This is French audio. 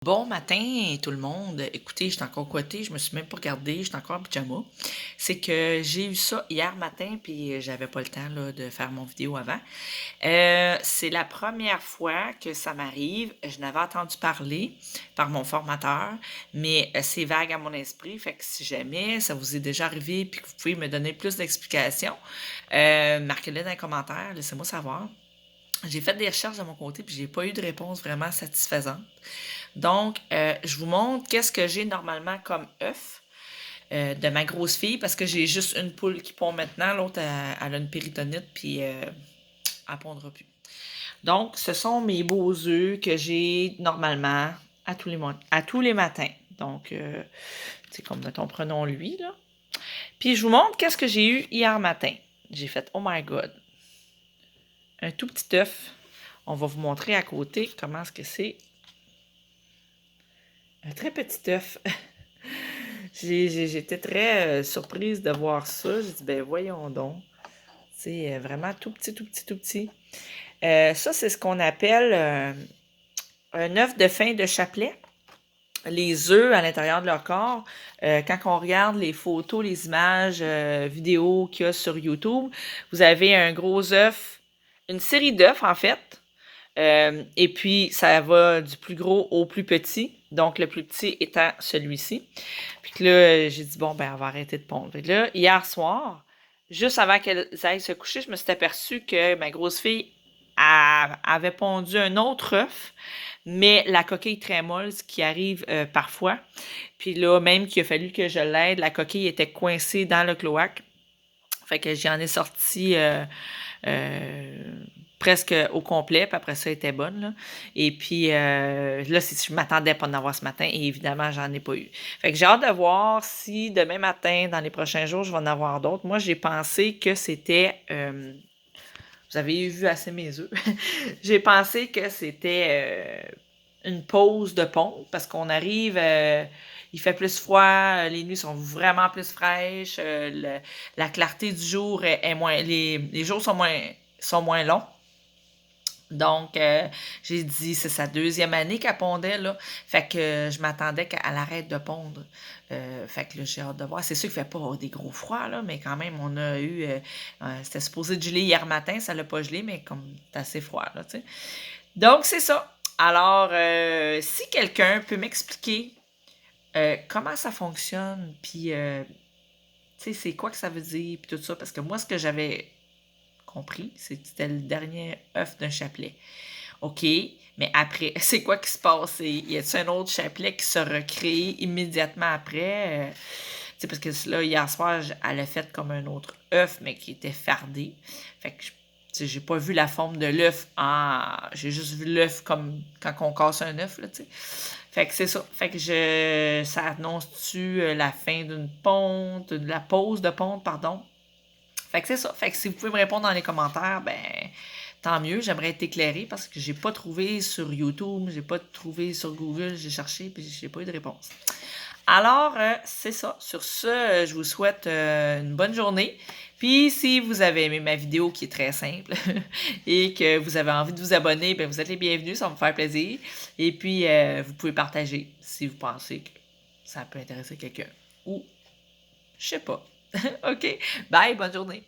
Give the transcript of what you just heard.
Bon matin tout le monde. Écoutez, j'étais encore coittée, je me suis même pas regardée, j'étais encore en pyjama. C'est que j'ai eu ça hier matin, puis j'avais pas le temps là, de faire mon vidéo avant. C'est la première fois que ça m'arrive. Je n'avais entendu parler par mon formateur, mais c'est vague à mon esprit. Fait que si jamais ça vous est déjà arrivé puis que vous pouvez me donner plus d'explications, marquez-le dans les commentaires, laissez-moi savoir. J'ai fait des recherches de mon côté, puis j'ai pas eu de réponse vraiment satisfaisante. Donc, je vous montre qu'est-ce que j'ai normalement comme œuf de ma grosse fille, parce que j'ai juste une poule qui pond maintenant, l'autre, elle a une péritonite, puis elle pondra plus. Donc, ce sont mes beaux œufs que j'ai normalement à tous les matins. Donc, c'est comme, mettons, prenons lui, là. Puis, je vous montre qu'est-ce que j'ai eu hier matin. J'ai fait, oh my God, un tout petit œuf. On va vous montrer à côté comment est-ce que c'est. Un très petit œuf. J'étais très surprise de voir ça. J'ai dit, ben voyons donc. C'est vraiment tout petit, tout petit, tout petit. Ça, c'est ce qu'on appelle un œuf de fin de chapelet. Les œufs à l'intérieur de leur corps, quand on regarde les photos, les images, vidéos qu'il y a sur YouTube, vous avez un gros œuf, une série d'œufs en fait. Et puis, ça va du plus gros au plus petit. Donc, le plus petit étant celui-ci. Puis que là, j'ai dit, bon, ben, on va arrêter de pondre. Et là, hier soir, juste avant qu'elles aillent se coucher, je me suis aperçue que ma grosse fille avait pondu un autre œuf, mais la coquille très molle, ce qui arrive parfois. Puis là, même qu'il a fallu que je l'aide, la coquille était coincée dans le cloaque. Fait que j'en ai sorti presque au complet, puis après ça, elle était bonne. Là. Et puis là, je m'attendais pas en avoir ce matin, et évidemment, j'en ai pas eu. Fait que j'ai hâte de voir si demain matin, dans les prochains jours, je vais en avoir d'autres. Moi, j'ai pensé que c'était... vous avez vu assez mes œufs. J'ai pensé que c'était une pause de ponte, parce qu'on arrive... il fait plus froid, les nuits sont vraiment plus fraîches, la clarté du jour est moins... Les jours sont moins longs. Donc, j'ai dit, c'est sa deuxième année qu'elle pondait, là. Fait que je m'attendais qu'elle arrête de pondre. Fait que là, j'ai hâte de voir. C'est sûr qu'il ne fait pas des gros froids, là, mais quand même, on a eu... c'était supposé de geler hier matin, ça l'a pas gelé, mais comme c'est assez froid, là, tu sais. Donc, c'est ça. Alors, si quelqu'un peut m'expliquer comment ça fonctionne, puis, tu sais, c'est quoi que ça veut dire, puis tout ça, parce que moi, ce que j'avais compris, c'était le dernier œuf d'un chapelet. OK, mais après, c'est quoi qui se passe? Y a-t-il un autre chapelet qui se recrée immédiatement après? Tu sais, parce que là, hier soir, elle a fait comme un autre œuf, mais qui était fardé. Fait que, tu sais, j'ai pas vu la forme de l'œuf j'ai juste vu l'œuf comme quand on casse un œuf, là, tu sais. Fait que c'est ça. Fait que ça annonce-tu la fin d'une ponte, de la pause de ponte, pardon. Fait que c'est ça. Fait que si vous pouvez me répondre dans les commentaires, ben tant mieux. J'aimerais être éclairée parce que j'ai pas trouvé sur YouTube, j'ai pas trouvé sur Google, j'ai cherché puis j'ai pas eu de réponse. Alors, c'est ça. Sur ce, je vous souhaite une bonne journée. Puis, si vous avez aimé ma vidéo qui est très simple et que vous avez envie de vous abonner, ben vous êtes les bienvenus, ça va me faire plaisir. Et puis, vous pouvez partager si vous pensez que ça peut intéresser quelqu'un. Ou, je sais pas. OK. Bye, bonne journée.